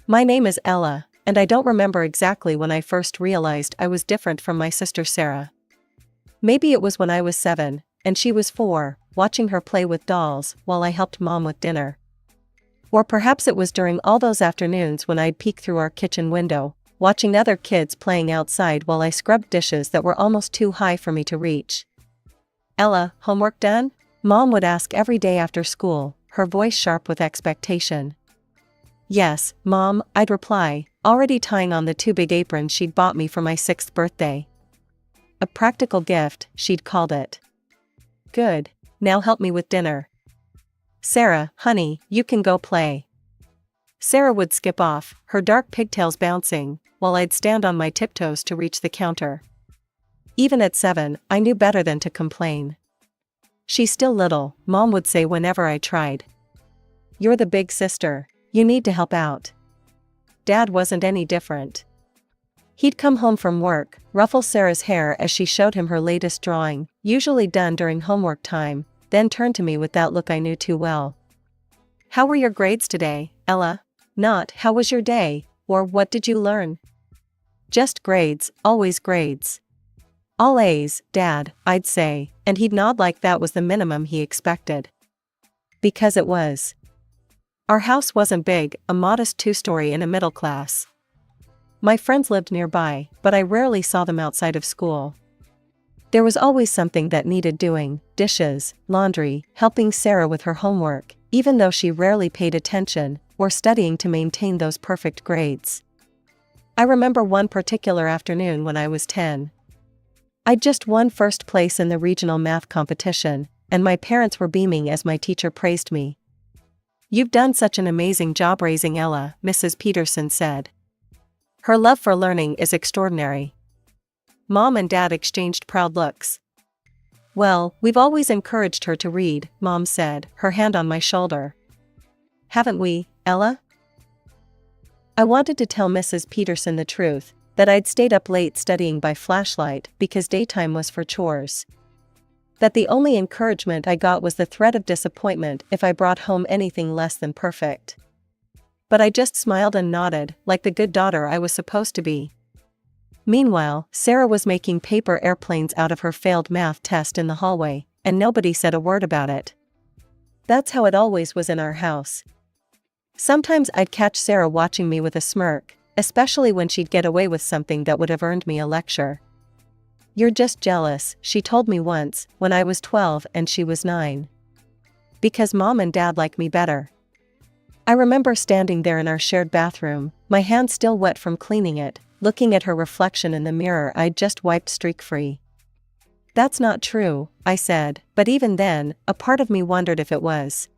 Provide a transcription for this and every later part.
My name is Ella, and I don't remember exactly when I first realized I was different from my sister Sarah. Maybe it was when I was 7, and she was 4, watching her play with dolls while I helped Mom with dinner. Or perhaps it was during all those afternoons when I'd peek through our kitchen window, watching other kids playing outside while I scrubbed dishes that were almost too high for me to reach. "Ella, homework done?" Mom would ask every day after school, her voice sharp with expectation. "Yes, Mom," I'd reply, already tying on the 2 big aprons she'd bought me for my 6th birthday. A practical gift, she'd called it. "Good. Now help me with dinner." "Sarah, honey, you can go play." Sarah would skip off, her dark pigtails bouncing, while I'd stand on my tiptoes to reach the counter. Even at 7, I knew better than to complain. "She's still little," Mom would say whenever I tried. "You're the big sister. You need to help out." Dad wasn't any different. He'd come home from work, ruffle Sarah's hair as she showed him her latest drawing, usually done during homework time, then turn to me with that look I knew too well. "How were your grades today, Ella?" Not, "How was your day?" or "What did you learn?" Just grades, always grades. "All A's, Dad," I'd say, and he'd nod like that was the minimum he expected. Because it was. Our house wasn't big, a modest 2-story in a middle class. My friends lived nearby, but I rarely saw them outside of school. There was always something that needed doing: dishes, laundry, helping Sarah with her homework, even though she rarely paid attention, or studying to maintain those perfect grades. I remember one particular afternoon when I was 10. I'd just won first place in the regional math competition, and my parents were beaming as my teacher praised me. "You've done such an amazing job raising Ella," Mrs. Peterson said. "Her love for learning is extraordinary." Mom and Dad exchanged proud looks. "Well, we've always encouraged her to read," Mom said, her hand on my shoulder. "Haven't we, Ella?" I wanted to tell Mrs. Peterson the truth, that I'd stayed up late studying by flashlight because daytime was for chores. That the only encouragement I got was the threat of disappointment if I brought home anything less than perfect. But I just smiled and nodded, like the good daughter I was supposed to be. Meanwhile, Sarah was making paper airplanes out of her failed math test in the hallway, and nobody said a word about it. That's how it always was in our house. Sometimes I'd catch Sarah watching me with a smirk, especially when she'd get away with something that would have earned me a lecture. "You're just jealous," she told me once, when I was 12 and she was 9. "Because Mom and Dad like me better." I remember standing there in our shared bathroom, my hands still wet from cleaning it, looking at her reflection in the mirror I'd just wiped streak-free. "That's not true," I said, but even then, a part of me wondered if it was.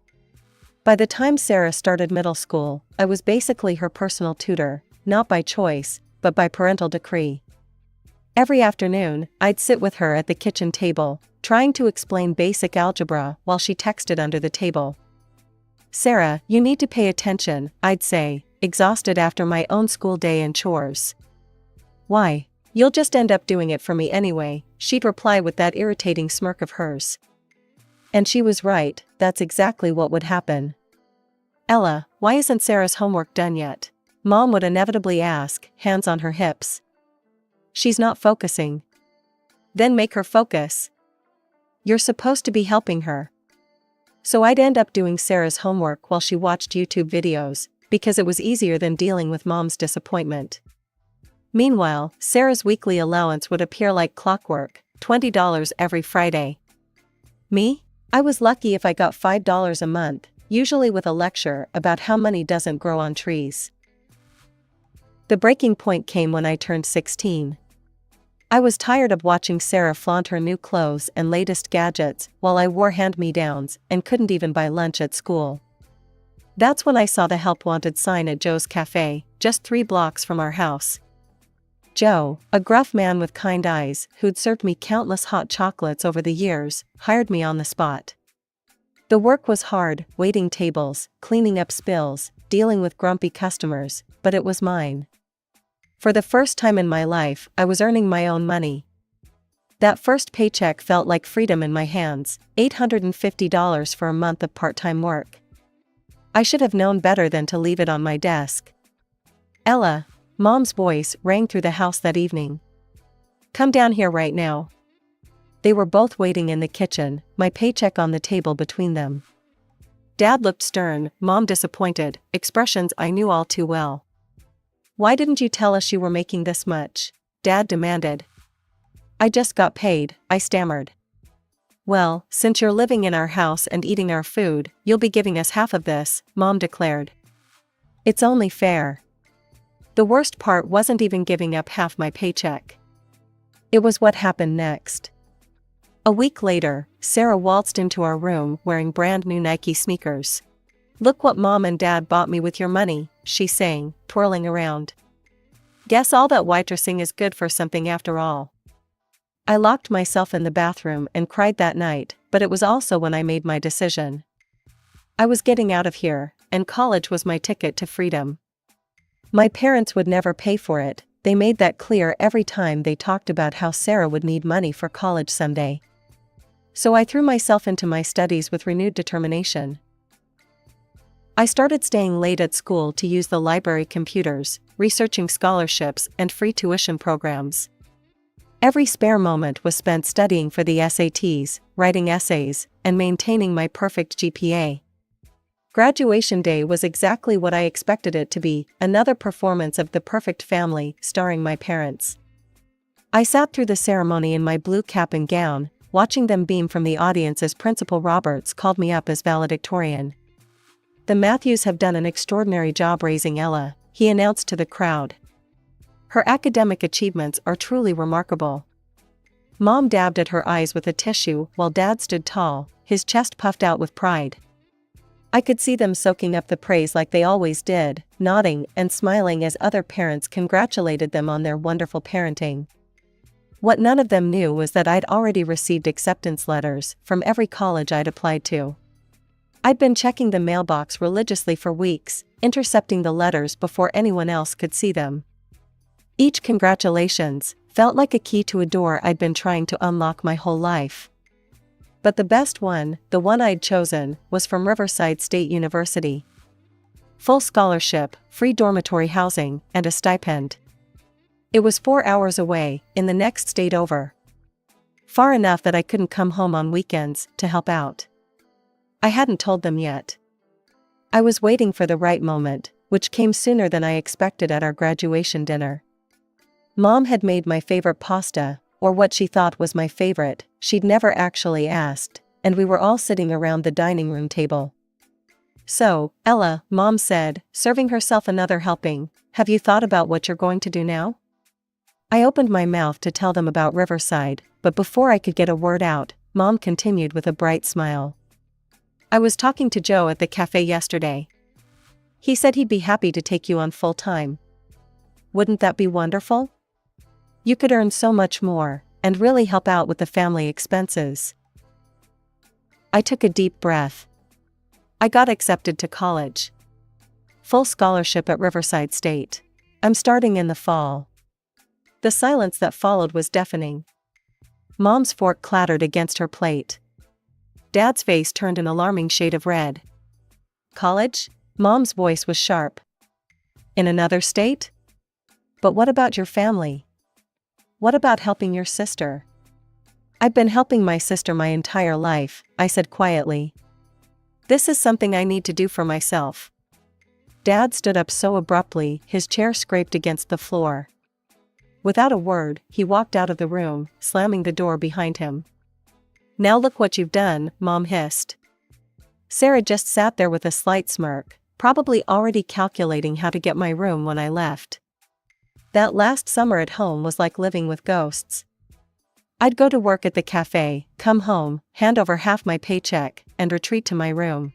By the time Sarah started middle school, I was basically her personal tutor, not by choice, but by parental decree. Every afternoon, I'd sit with her at the kitchen table, trying to explain basic algebra while she texted under the table. "Sarah, you need to pay attention," I'd say, exhausted after my own school day and chores. "Why? You'll just end up doing it for me anyway," she'd reply with that irritating smirk of hers. And she was right, that's exactly what would happen. "Ella, why isn't Sarah's homework done yet?" Mom would inevitably ask, hands on her hips. "She's not focusing." "Then make her focus. You're supposed to be helping her." So I'd end up doing Sarah's homework while she watched YouTube videos, because it was easier than dealing with Mom's disappointment. Meanwhile, Sarah's weekly allowance would appear like clockwork, $20 every Friday. Me? I was lucky if I got $5 a month, usually with a lecture about how money doesn't grow on trees. The breaking point came when I turned 16. I was tired of watching Sarah flaunt her new clothes and latest gadgets while I wore hand-me-downs and couldn't even buy lunch at school. That's when I saw the help wanted sign at Joe's Cafe, just 3 blocks from our house. Joe, a gruff man with kind eyes who'd served me countless hot chocolates over the years, hired me on the spot. The work was hard, waiting tables, cleaning up spills, dealing with grumpy customers, but it was mine. For the first time in my life, I was earning my own money. That first paycheck felt like freedom in my hands, $850 for a month of part-time work. I should have known better than to leave it on my desk. Ella, Mom's voice rang through the house that evening. Come down here right now. They were both waiting in the kitchen, my paycheck on the table between them. Dad looked stern, Mom disappointed, expressions I knew all too well. Why didn't you tell us you were making this much? Dad demanded. I just got paid, I stammered. Well, since you're living in our house and eating our food, you'll be giving us half of this, Mom declared. It's only fair. The worst part wasn't even giving up half my paycheck. It was what happened next. A week later, Sarah waltzed into our room wearing brand new Nike sneakers. Look what Mom and Dad bought me with your money, she sang, twirling around. Guess all that waitressing is good for something after all. I locked myself in the bathroom and cried that night, but it was also when I made my decision. I was getting out of here, and college was my ticket to freedom. My parents would never pay for it, they made that clear every time they talked about how Sarah would need money for college someday. So I threw myself into my studies with renewed determination. I started staying late at school to use the library computers, researching scholarships and free tuition programs. Every spare moment was spent studying for the SATs, writing essays, and maintaining my perfect GPA. Graduation day was exactly what I expected it to be, another performance of The Perfect Family, starring my parents. I sat through the ceremony in my blue cap and gown, watching them beam from the audience as Principal Roberts called me up as valedictorian. The Matthews have done an extraordinary job raising Ella, he announced to the crowd. Her academic achievements are truly remarkable. Mom dabbed at her eyes with a tissue while Dad stood tall, his chest puffed out with pride. I could see them soaking up the praise like they always did, nodding and smiling as other parents congratulated them on their wonderful parenting. What none of them knew was that I'd already received acceptance letters from every college I'd applied to. I'd been checking the mailbox religiously for weeks, intercepting the letters before anyone else could see them. Each congratulations felt like a key to a door I'd been trying to unlock my whole life. But the best one, the one I'd chosen, was from Riverside State University. Full scholarship, free dormitory housing, and a stipend. It was 4 hours away, in the next state over. Far enough that I couldn't come home on weekends to help out. I hadn't told them yet. I was waiting for the right moment, which came sooner than I expected at our graduation dinner. Mom had made my favorite pasta, or what she thought was my favorite, she'd never actually asked, and we were all sitting around the dining room table. So, Ella, Mom said, serving herself another helping, have you thought about what you're going to do now? I opened my mouth to tell them about Riverside, but before I could get a word out, Mom continued with a bright smile. I was talking to Joe at the cafe yesterday. He said he'd be happy to take you on full time. Wouldn't that be wonderful? You could earn so much more, and really help out with the family expenses. I took a deep breath. I got accepted to college. Full scholarship at Riverside State. I'm starting in the fall. The silence that followed was deafening. Mom's fork clattered against her plate. Dad's face turned an alarming shade of red. College? Mom's voice was sharp. In another state? But what about your family? What about helping your sister? I've been helping my sister my entire life, I said quietly. This is something I need to do for myself. Dad stood up so abruptly, his chair scraped against the floor. Without a word, he walked out of the room, slamming the door behind him. Now look what you've done, Mom hissed. Sarah just sat there with a slight smirk, probably already calculating how to get my room when I left. That last summer at home was like living with ghosts. I'd go to work at the cafe, come home, hand over half my paycheck, and retreat to my room.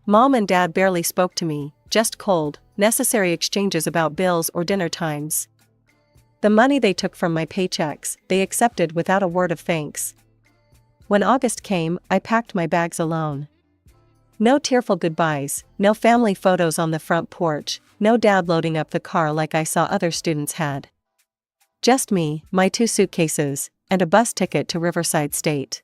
Mom and Dad barely spoke to me, just cold, necessary exchanges about bills or dinner times. The money they took from my paychecks, they accepted without a word of thanks. When August came, I packed my bags alone. No tearful goodbyes, no family photos on the front porch, no Dad loading up the car like I saw other students had. Just me, my 2 suitcases, and a bus ticket to Riverside State.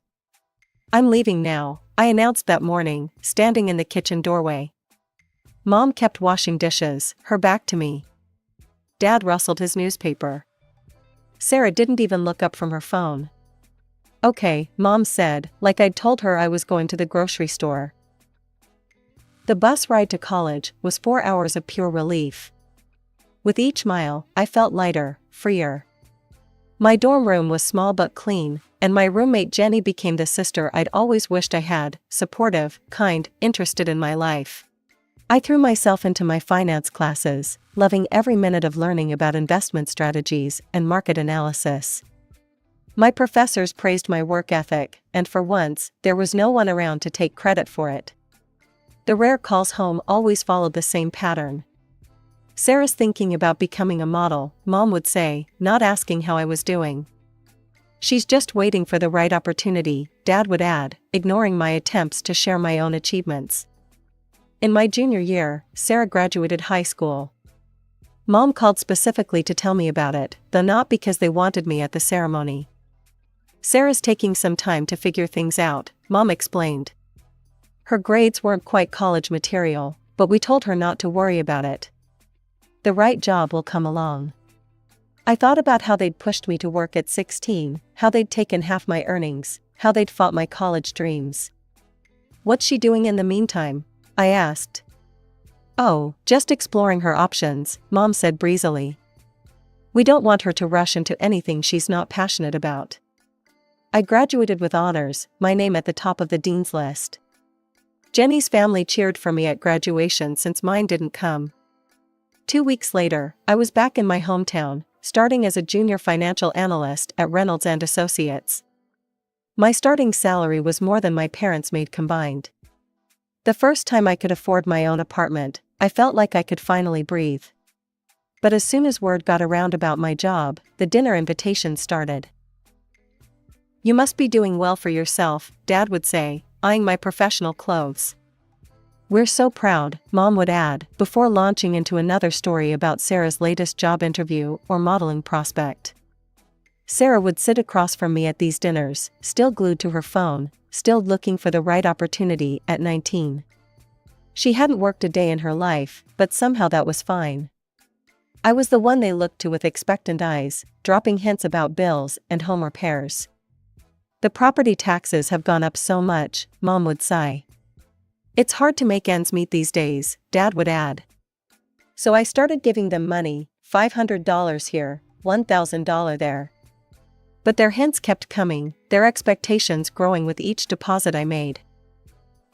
I'm leaving now, I announced that morning, standing in the kitchen doorway. Mom kept washing dishes, her back to me. Dad rustled his newspaper. Sarah didn't even look up from her phone. Okay, Mom said, like I'd told her I was going to the grocery store. The bus ride to college was 4 hours of pure relief. With each mile, I felt lighter, freer. My dorm room was small but clean, and my roommate Jenny became the sister I'd always wished I had, supportive, kind, interested in my life. I threw myself into my finance classes, loving every minute of learning about investment strategies and market analysis. My professors praised my work ethic, and for once, there was no one around to take credit for it. The rare calls home always followed the same pattern. Sarah's thinking about becoming a model, Mom would say, not asking how I was doing. She's just waiting for the right opportunity, Dad would add, ignoring my attempts to share my own achievements. In my junior year, Sarah graduated high school. Mom called specifically to tell me about it, though not because they wanted me at the ceremony. Sarah's taking some time to figure things out, Mom explained. Her grades weren't quite college material, but we told her not to worry about it. The right job will come along. I thought about how they'd pushed me to work at 16, how they'd taken half my earnings, how they'd fought my college dreams. What's she doing in the meantime? I asked. Oh, just exploring her options, Mom said breezily. We don't want her to rush into anything she's not passionate about. I graduated with honors, my name at the top of the dean's list. Jenny's family cheered for me at graduation since mine didn't come. 2 weeks later, I was back in my hometown, starting as a junior financial analyst at Reynolds & Associates. My starting salary was more than my parents made combined. The first time I could afford my own apartment, I felt like I could finally breathe. But as soon as word got around about my job, the dinner invitations started. You must be doing well for yourself, Dad would say, eyeing my professional clothes. We're so proud, Mom would add, before launching into another story about Sarah's latest job interview or modeling prospect. Sarah would sit across from me at these dinners, still glued to her phone, still looking for the right opportunity at 19. She hadn't worked a day in her life, but somehow that was fine. I was the one they looked to with expectant eyes, dropping hints about bills and home repairs. The property taxes have gone up so much, Mom would sigh. It's hard to make ends meet these days, Dad would add. So I started giving them money, $500 here, $1,000 there. But their hints kept coming, their expectations growing with each deposit I made.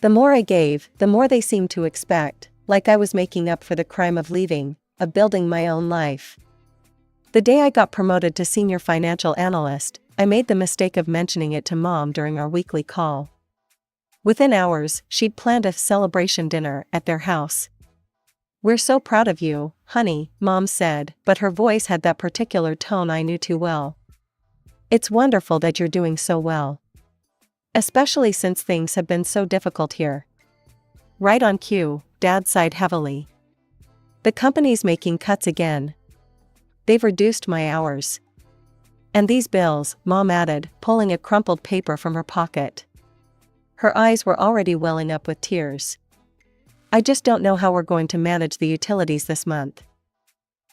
The more I gave, the more they seemed to expect, like I was making up for the crime of leaving, of building my own life. The day I got promoted to senior financial analyst, I made the mistake of mentioning it to Mom during our weekly call. Within hours, she'd planned a celebration dinner at their house. We're so proud of you, honey, Mom said, but her voice had that particular tone I knew too well. It's wonderful that you're doing so well. Especially since things have been so difficult here. Right on cue, Dad sighed heavily. The company's making cuts again. They've reduced my hours. And these bills, Mom added, pulling a crumpled paper from her pocket. Her eyes were already welling up with tears. I just don't know how we're going to manage the utilities this month.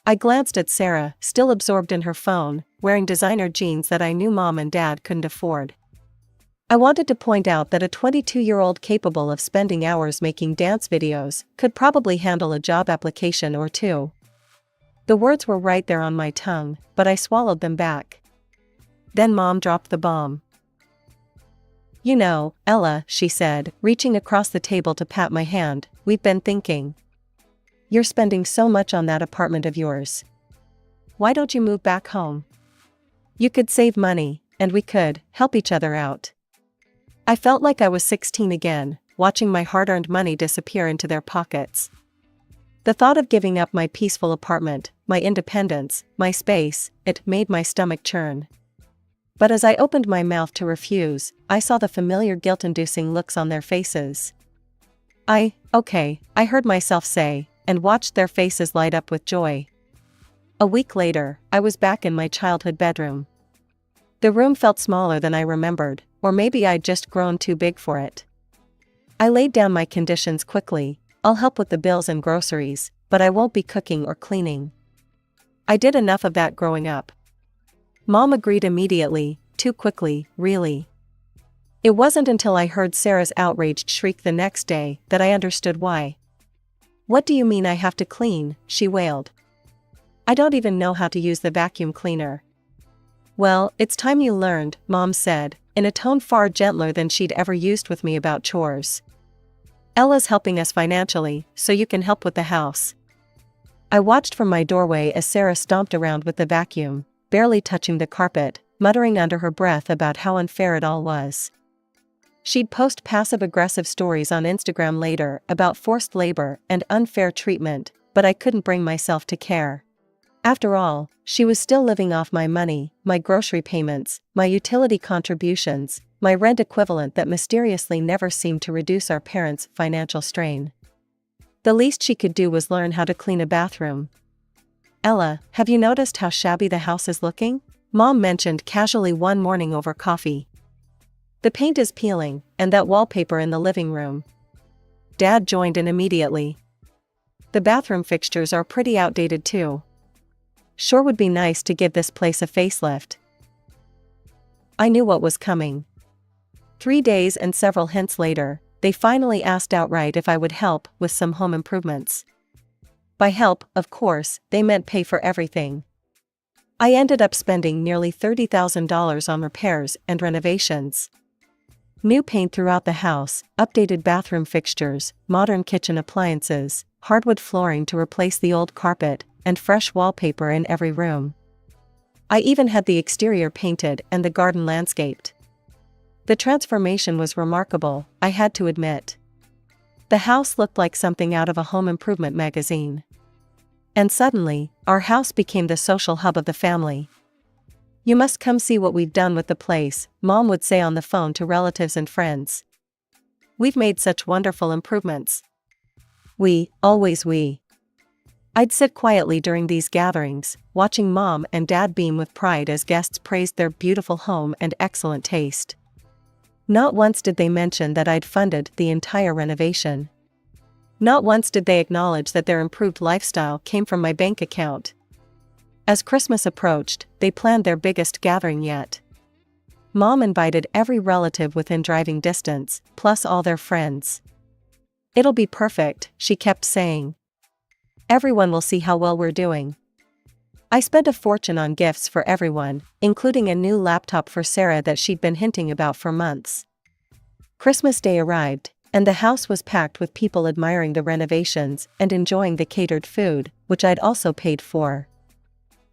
I glanced at Sarah, still absorbed in her phone, wearing designer jeans that I knew Mom and Dad couldn't afford. I wanted to point out that a 22-year-old capable of spending hours making dance videos could probably handle a job application or two. The words were right there on my tongue, but I swallowed them back. Then Mom dropped the bomb. You know, Ella, she said, reaching across the table to pat my hand, we've been thinking. You're spending so much on that apartment of yours. Why don't you move back home? You could save money, and we could help each other out. I felt like I was 16 again, watching my hard-earned money disappear into their pockets. The thought of giving up my peaceful apartment, my independence, my space, it made my stomach churn. But as I opened my mouth to refuse, I saw the familiar guilt-inducing looks on their faces. Okay, I heard myself say, and watched their faces light up with joy. A week later, I was back in my childhood bedroom. The room felt smaller than I remembered, or maybe I'd just grown too big for it. I laid down my conditions quickly. I'll help with the bills and groceries, but I won't be cooking or cleaning. I did enough of that growing up. Mom agreed immediately, too quickly, really. It wasn't until I heard Sarah's outraged shriek the next day that I understood why. "What do you mean I have to clean?" she wailed. "I don't even know how to use the vacuum cleaner." "Well, it's time you learned," Mom said, in a tone far gentler than she'd ever used with me about chores. "Ella's helping us financially, so you can help with the house." I watched from my doorway as Sarah stomped around with the vacuum, barely touching the carpet, muttering under her breath about how unfair it all was. She'd post passive-aggressive stories on Instagram later about forced labor and unfair treatment, but I couldn't bring myself to care. After all, she was still living off my money, my grocery payments, my utility contributions, my rent equivalent that mysteriously never seemed to reduce our parents' financial strain. The least she could do was learn how to clean a bathroom. "Ella, have you noticed how shabby the house is looking?" Mom mentioned casually one morning over coffee. "The paint is peeling, and that wallpaper in the living room." Dad joined in immediately. "The bathroom fixtures are pretty outdated too. Sure would be nice to give this place a facelift." I knew what was coming. 3 days and several hints later, they finally asked outright if I would help with some home improvements. By help, of course, they meant pay for everything. I ended up spending nearly $30,000 on repairs and renovations. New paint throughout the house, updated bathroom fixtures, modern kitchen appliances, hardwood flooring to replace the old carpet, and fresh wallpaper in every room. I even had the exterior painted and the garden landscaped. The transformation was remarkable, I had to admit. The house looked like something out of a home improvement magazine. And suddenly, our house became the social hub of the family. "You must come see what we've done with the place," Mom would say on the phone to relatives and friends. "We've made such wonderful improvements." Always we. I'd sit quietly during these gatherings, watching Mom and Dad beam with pride as guests praised their beautiful home and excellent taste. Not once did they mention that I'd funded the entire renovation. Not once did they acknowledge that their improved lifestyle came from my bank account. As Christmas approached, they planned their biggest gathering yet. Mom invited every relative within driving distance, plus all their friends. "It'll be perfect," she kept saying. "Everyone will see how well we're doing." I spent a fortune on gifts for everyone, including a new laptop for Sarah that she'd been hinting about for months. Christmas Day arrived, and the house was packed with people admiring the renovations and enjoying the catered food, which I'd also paid for.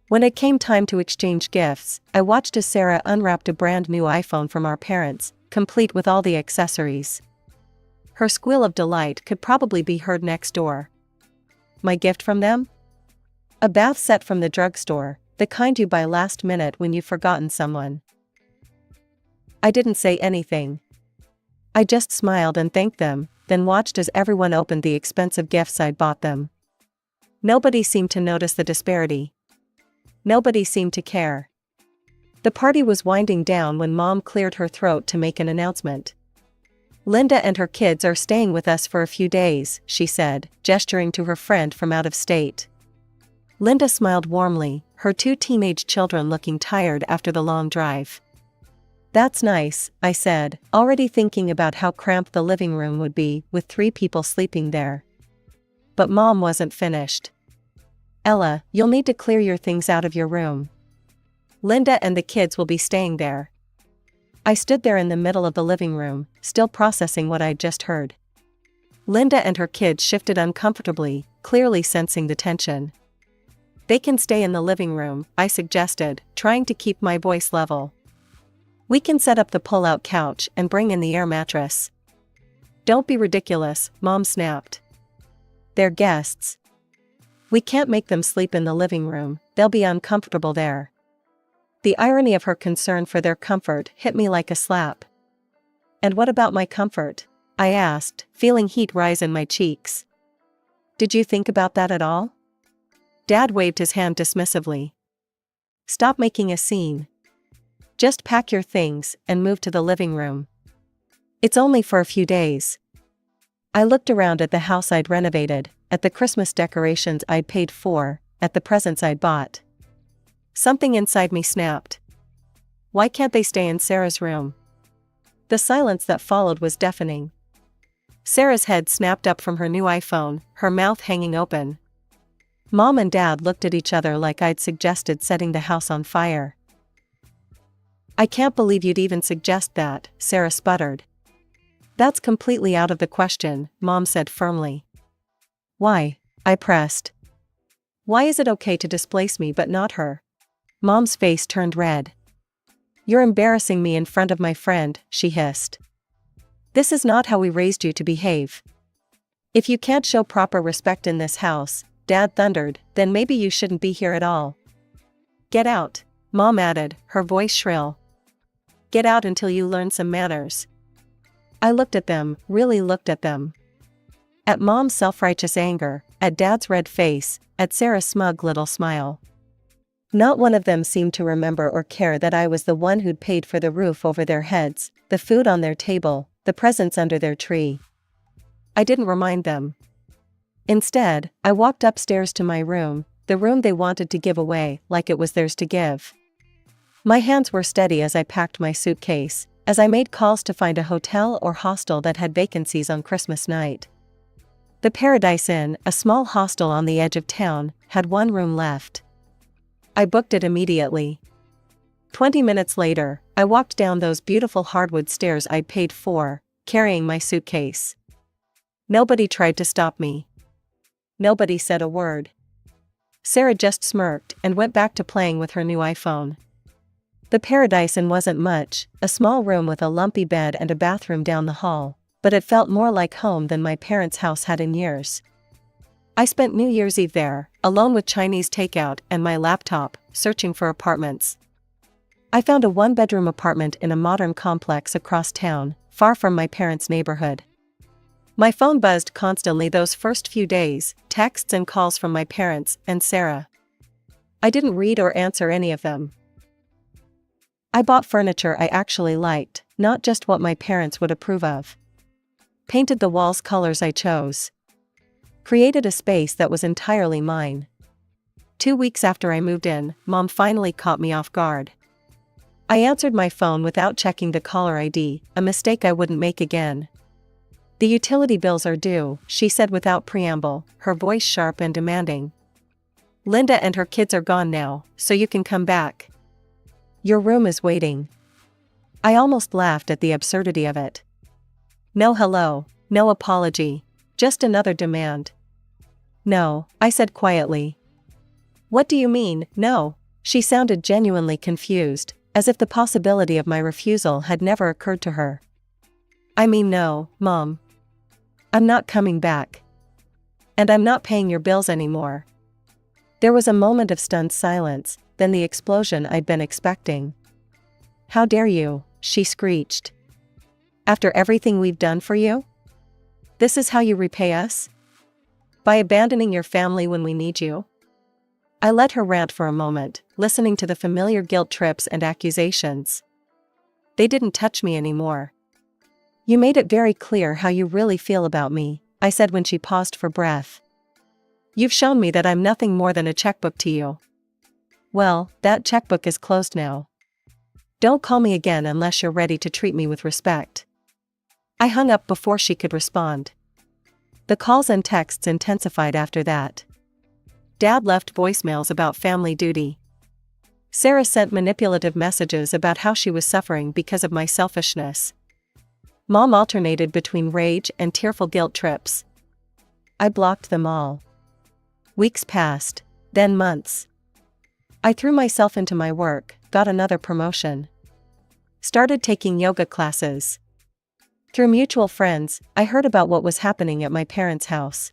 When it came time to exchange gifts, I watched as Sarah unwrapped a brand new iPhone from our parents, complete with all the accessories. Her squeal of delight could probably be heard next door. My gift from them? A bath set from the drugstore, the kind you buy last minute when you've forgotten someone. I didn't say anything. I just smiled and thanked them, then watched as everyone opened the expensive gifts I'd bought them. Nobody seemed to notice the disparity. Nobody seemed to care. The party was winding down when Mom cleared her throat to make an announcement. "Linda and her kids are staying with us for a few days," she said, gesturing to her friend from out of state. Linda smiled warmly, her 2 teenage children looking tired after the long drive. "That's nice," I said, already thinking about how cramped the living room would be with 3 people sleeping there. But Mom wasn't finished. "Ella, you'll need to clear your things out of your room. Linda and the kids will be staying there." I stood there in the middle of the living room, still processing what I'd just heard. Linda and her kids shifted uncomfortably, clearly sensing the tension. "They can stay in the living room," I suggested, trying to keep my voice level. "We can set up the pull-out couch and bring in the air mattress." "Don't be ridiculous," Mom snapped. "They're guests. We can't make them sleep in the living room, they'll be uncomfortable there." The irony of her concern for their comfort hit me like a slap. "And what about my comfort?" I asked, feeling heat rise in my cheeks. "Did you think about that at all?" Dad waved his hand dismissively. "Stop making a scene. Just pack your things and move to the living room. It's only for a few days." I looked around at the house I'd renovated, at the Christmas decorations I'd paid for, at the presents I'd bought. Something inside me snapped. Why can't they stay in Sarah's room? The silence that followed was deafening. Sarah's head snapped up from her new iPhone, her mouth hanging open. Mom and Dad looked at each other like I'd suggested setting the house on fire. I can't believe you'd even suggest that, Sarah sputtered. That's completely out of the question, Mom said firmly. Why? I pressed. Why is it okay to displace me but not her? Mom's face turned red. You're embarrassing me in front of my friend, she hissed. This is not how we raised you to behave. If you can't show proper respect in this house, Dad thundered, then maybe you shouldn't be here at all. Get out, Mom added, her voice shrill. Get out until you learn some manners. I looked at them, really looked at them. At Mom's self-righteous anger, at Dad's red face, at Sarah's smug little smile. Not one of them seemed to remember or care that I was the one who'd paid for the roof over their heads, the food on their table, the presents under their tree. I didn't remind them. Instead, I walked upstairs to my room, the room they wanted to give away, like it was theirs to give. My hands were steady as I packed my suitcase, as I made calls to find a hotel or hostel that had vacancies on Christmas night. The Paradise Inn, a small hostel on the edge of town, had one room left. I booked it immediately. 20 minutes later, I walked down those beautiful hardwood stairs I'd paid for, carrying my suitcase. Nobody tried to stop me. Nobody said a word. Sarah just smirked and went back to playing with her new iPhone. The Paradise Inn wasn't much, a small room with a lumpy bed and a bathroom down the hall, but it felt more like home than my parents' house had in years. I spent New Year's Eve there, alone with Chinese takeout and my laptop, searching for apartments. I found a one-bedroom apartment in a modern complex across town, far from my parents' neighborhood. My phone buzzed constantly those first few days, texts and calls from my parents and Sarah. I didn't read or answer any of them. I bought furniture I actually liked, not just what my parents would approve of. Painted the walls colors I chose. Created a space that was entirely mine. 2 weeks after I moved in, Mom finally caught me off guard. I answered my phone without checking the caller ID, a mistake I wouldn't make again. The utility bills are due, she said without preamble, her voice sharp and demanding. Linda and her kids are gone now, so you can come back. Your room is waiting. I almost laughed at the absurdity of it. No hello, no apology, just another demand. No, I said quietly. What do you mean, no? She sounded genuinely confused, as if the possibility of my refusal had never occurred to her. I mean no, Mom. I'm not coming back. And I'm not paying your bills anymore. There was a moment of stunned silence, then the explosion I'd been expecting. How dare you, she screeched. After everything we've done for you? This is how you repay us? By abandoning your family when we need you? I let her rant for a moment, listening to the familiar guilt trips and accusations. They didn't touch me anymore. You made it very clear how you really feel about me, I said when she paused for breath. You've shown me that I'm nothing more than a checkbook to you. Well, that checkbook is closed now. Don't call me again unless you're ready to treat me with respect. I hung up before she could respond. The calls and texts intensified after that. Dad left voicemails about family duty. Sarah sent manipulative messages about how she was suffering because of my selfishness. Mom alternated between rage and tearful guilt trips. I blocked them all. Weeks passed, then months. I threw myself into my work, got another promotion. Started taking yoga classes. Through mutual friends, I heard about what was happening at my parents' house.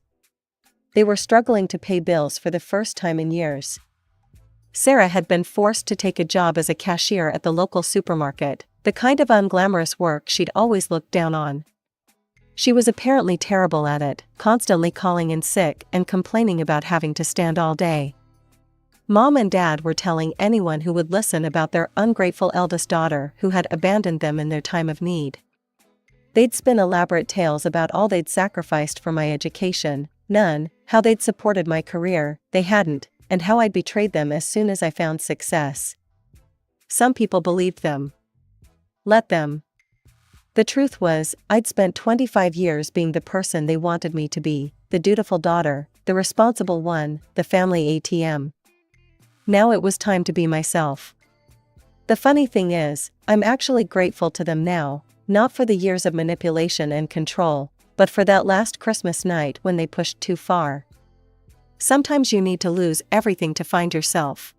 They were struggling to pay bills for the first time in years. Sarah had been forced to take a job as a cashier at the local supermarket, the kind of unglamorous work she'd always looked down on. She was apparently terrible at it, constantly calling in sick and complaining about having to stand all day. Mom and Dad were telling anyone who would listen about their ungrateful eldest daughter who had abandoned them in their time of need. They'd spin elaborate tales about all they'd sacrificed for my education, none, how they'd supported my career, they hadn't, and how I'd betrayed them as soon as I found success. Some people believed them. Let them. The truth was, I'd spent 25 years being the person they wanted me to be, the dutiful daughter, the responsible one, the family ATM. Now it was time to be myself. The funny thing is, I'm actually grateful to them now, not for the years of manipulation and control, but for that last Christmas night when they pushed too far. Sometimes you need to lose everything to find yourself.